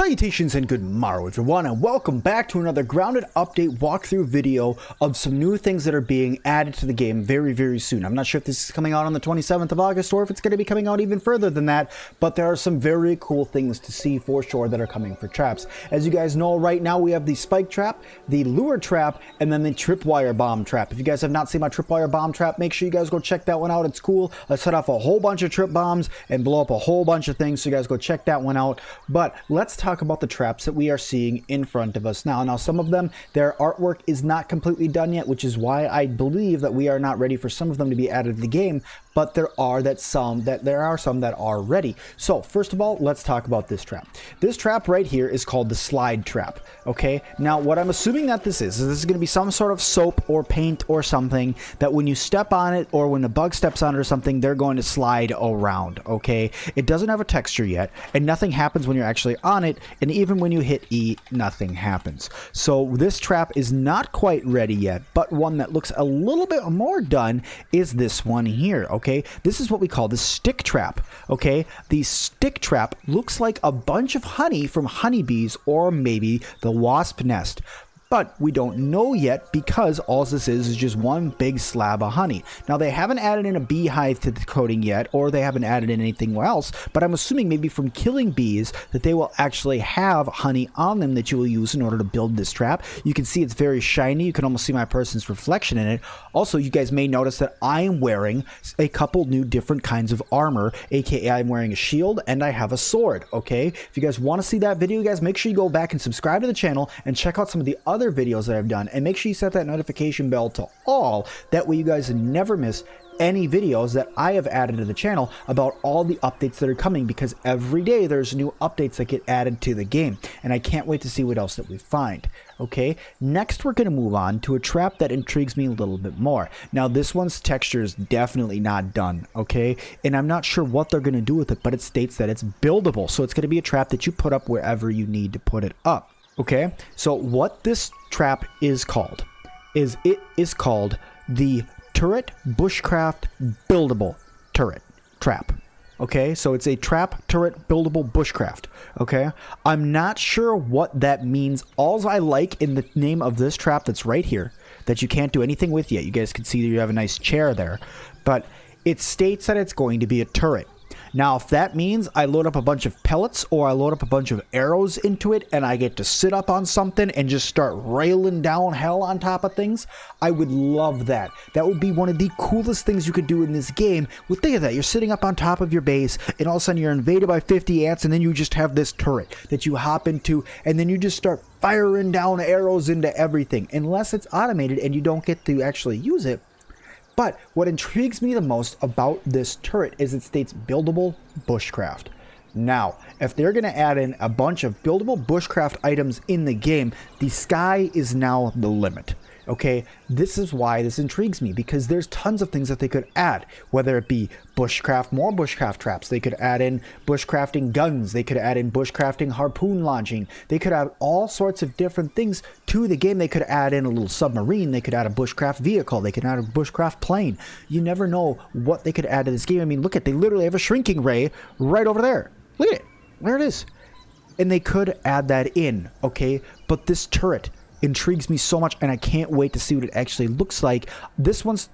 Salutations and good morrow everyone, and welcome back to another grounded update walkthrough video of some new things that are being added to the game very soon. I'm not sure if this is coming out on the 27th of August or if it's going to be coming out even further than that, but there are some very cool things to see for sure that are coming for traps. As you guys know, right now we have the spike trap, the lure trap, and then the tripwire bomb trap. If you guys have not seen my tripwire bomb trap, make sure you guys go check that one out. It's cool. I set off a whole bunch of trip bombs and blow up a whole bunch of things, so you guys go check that one out. But let's talk about the traps that we are seeing in front of us now. Now, some of them, their artwork is not completely done yet, which is why I believe that we are not ready for some of them to be added to the game, but there are some that are ready. So first of all, let's talk about this trap. This trap right here is called the slide trap. Okay, now what I'm assuming that this is going to be some sort of soap or paint or something that when you step on it or when a bug steps on it or something, they're going to slide around. Okay, it doesn't have a texture yet, and nothing happens when you're actually on it, and even when you hit E, nothing happens. So this trap is not quite ready yet, but one that looks a little bit more done is this one here. Okay, this is what we call the stick trap. Okay, the stick trap looks like a bunch of honey from honeybees or maybe the wasp nest. But we don't know yet because all this is just one big slab of honey. Now, they haven't added in a beehive to the coding yet, or they haven't added in anything else, but I'm assuming maybe from killing bees that they will actually have honey on them that you will use in order to build this trap. You can see it's very shiny. You can almost see my person's reflection in it. Also, you guys may notice that I am wearing a couple new different kinds of armor, aka I'm wearing a shield and I have a sword. Okay, if you guys want to see that video, guys, make sure you go back and subscribe to the channel and check out some of the other videos that I've done, and make sure you set that notification bell to all. That way you guys never miss any videos that I have added to the channel about all the updates that are coming, because every day there's new updates that get added to the game, and I can't wait to see what else that we find. Okay, next we're going to move on to a trap that intrigues me a little bit more. Now, this one's texture is definitely not done, okay, and I'm not sure what they're going to do with it, but it states that it's buildable, so it's going to be a trap that you put up wherever you need to put it up. Okay, so what this trap is called is the turret bushcraft buildable turret trap. Okay, so it's a trap turret buildable bushcraft. Okay, I'm not sure what that means. All I like in the name of this trap that's right here that you can't do anything with yet, you guys can see that you have a nice chair there, but it states that it's going to be a turret. Now, if that means I load up a bunch of pellets or I load up a bunch of arrows into it and I get to sit up on something and just start railing down hell on top of things, I would love that. That would be one of the coolest things you could do in this game. Well, think of that. You're sitting up on top of your base and all of a sudden you're invaded by 50 ants, and then you just have this turret that you hop into, and then you just start firing down arrows into everything. Unless it's automated and you don't get to actually use it. But what intrigues me the most about this turret is it states buildable bushcraft. Now, if they're going to add in a bunch of buildable bushcraft items in the game, the sky is now the limit. Okay, this is why this intrigues me, because there's tons of things that they could add, whether it be bushcraft, more bushcraft traps. They could add in bushcrafting guns. They could add in bushcrafting harpoon launching. They could add all sorts of different things to the game. They could add in a little submarine. They could add a bushcraft vehicle. They could add a bushcraft plane. You never know what they could add to this game. I mean, look at, they literally have a shrinking ray right over there. Look at it. There it is. And they could add that in, okay? But this turret intrigues me so much, and I can't wait to see what it actually looks like. This one's,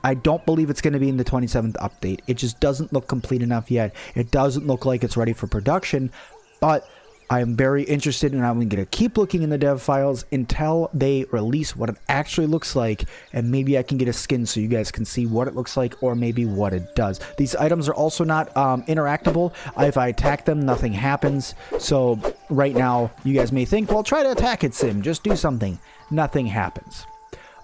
I don't believe it's going to be in the 27th update. It just doesn't look complete enough yet. It doesn't look like it's ready for production, but I'm very interested, and I'm going to keep looking in the dev files until they release what it actually looks like, and maybe I can get a skin so you guys can see what it looks like or maybe what it does. These items are also not interactable. If I attack them, nothing happens. So right now, you guys may think, well, try to attack it, Sim. Just do something. Nothing happens.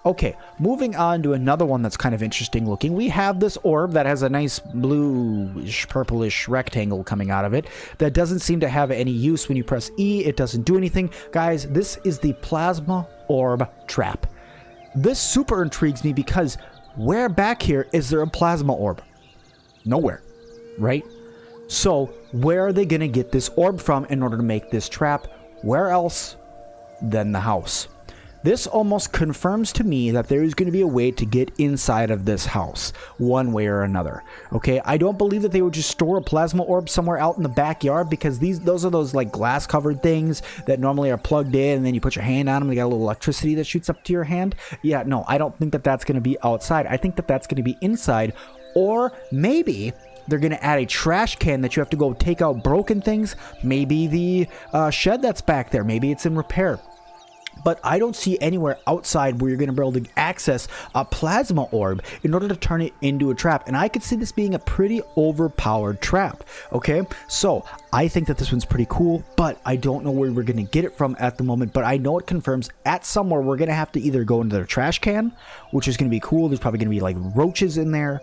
Okay, moving on to another one that's kind of interesting looking. We have this orb that has a nice bluish, purplish rectangle coming out of it that doesn't seem to have any use. When you press E, it doesn't do anything. Guys, this is the Plasma Orb Trap. This super intrigues me because where back here is there a Plasma Orb? Nowhere, right? So where are they going to get this orb from in order to make this trap? Where else than the house? This almost confirms to me that there is going to be a way to get inside of this house, one way or another. Okay, I don't believe that they would just store a plasma orb somewhere out in the backyard, because those are those like glass covered things that normally are plugged in, and then you put your hand on them and you got a little electricity that shoots up to your hand. Yeah, no, I don't think that that's going to be outside. I think that that's going to be inside, or maybe they're going to add a trash can that you have to go take out broken things. Maybe the shed that's back there, maybe it's in repair. But I don't see anywhere outside where you're going to be able to access a plasma orb in order to turn it into a trap. And I could see this being a pretty overpowered trap. Okay, so I think that this one's pretty cool, but I don't know where we're going to get it from at the moment. But I know it confirms at somewhere we're going to have to either go into their trash can, which is going to be cool. There's probably going to be like roaches in there,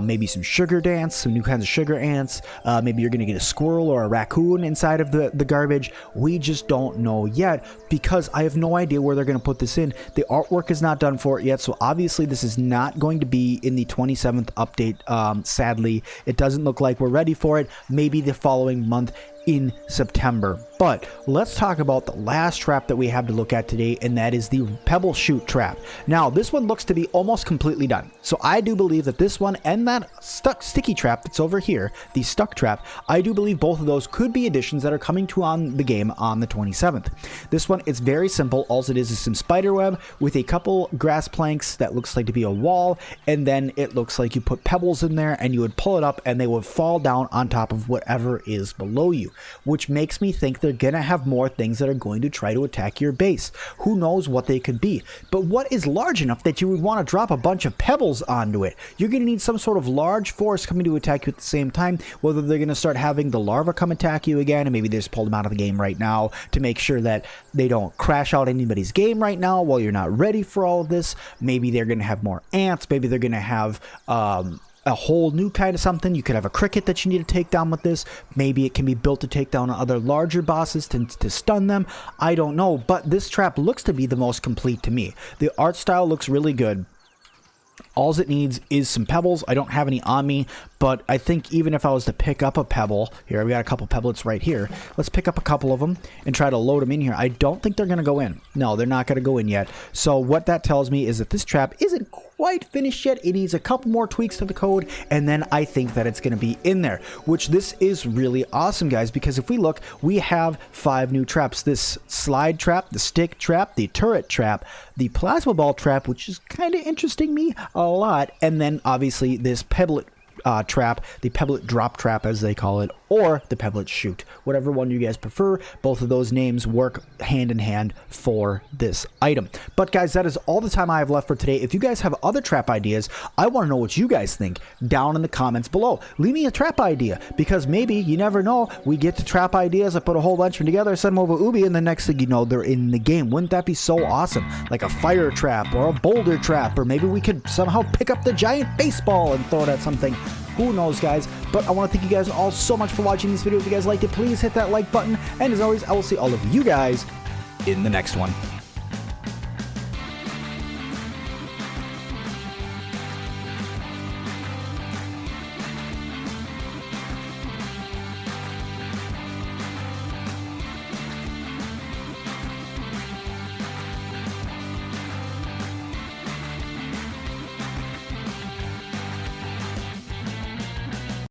maybe some sugar dance, some new kinds of sugar ants. Maybe you're going to get a squirrel or a raccoon inside of the garbage. We just don't know yet, because I have no idea where they're going to put this in. The artwork is not done for it yet, so obviously this is not going to be in the 27th update. Sadly, it doesn't look like we're ready for it. Maybe the following month in September. But let's talk about the last trap that we have to look at today, and that is the Pebble shoot trap. Now, this one looks to be almost completely done, so I do believe that this one and that sticky trap that's over here, the stuck trap, I do believe both of those could be additions that are coming to on the game on the 27th. This one, it's very simple. All it is some spider web with a couple grass planks that looks like to be a wall, and then it looks like you put pebbles in there and you would pull it up and they would fall down on top of whatever is below you, which makes me think they're gonna have more things that are going to try to attack your base. Who knows what they could be, but what is large enough that you would want to drop a bunch of pebbles onto it? You're gonna need some sort of large force coming to attack you at the same time, whether they're gonna start having the larva come attack you again, and maybe they just pull them out of the game right now to make sure that they don't crash out anybody's game right now while you're not ready for all of this. Maybe they're gonna have more ants. Maybe they're gonna have a whole new kind of something. You could have a cricket that you need to take down with this. Maybe it can be built to take down other larger bosses to stun them. I don't know, but this trap looks to be the most complete to me. The art style looks really good. All it needs is some pebbles. I don't have any on me, but I think even if I was to pick up a pebble, here we got a couple pebblets right here. Let's pick up a couple of them and try to load them in here. I don't think they're going to go in. No, they're not going to go in yet. So what that tells me is that this trap isn't quite finished yet. It needs a couple more tweaks to the code, and then I think that it's going to be in there, which this is really awesome, guys, because if we look, we have 5 new traps. This slide trap, the stick trap, the turret trap, the plasma ball trap, which is kind of interesting me a lot, and then obviously this pebblet trap, the pebblet drop trap as they call it, or the pebblet shoot, whatever one you guys prefer. Both of those names work hand in hand for this item. But guys, that is all the time I have left for today. If you guys have other trap ideas, I want to know what you guys think down in the comments below. Leave me a trap idea, because maybe, you never know, we get to trap ideas, I put a whole bunch of them together, send them over Ubi, and the next thing you know, they're in the game. Wouldn't that be so awesome? Like a fire trap or a boulder trap, or maybe we could somehow pick up the giant baseball and throw it at something. Who knows, guys? But I want to thank you guys all so much for watching this video. If you guys liked it, please hit that like button. And as always, I will see all of you guys in the next one.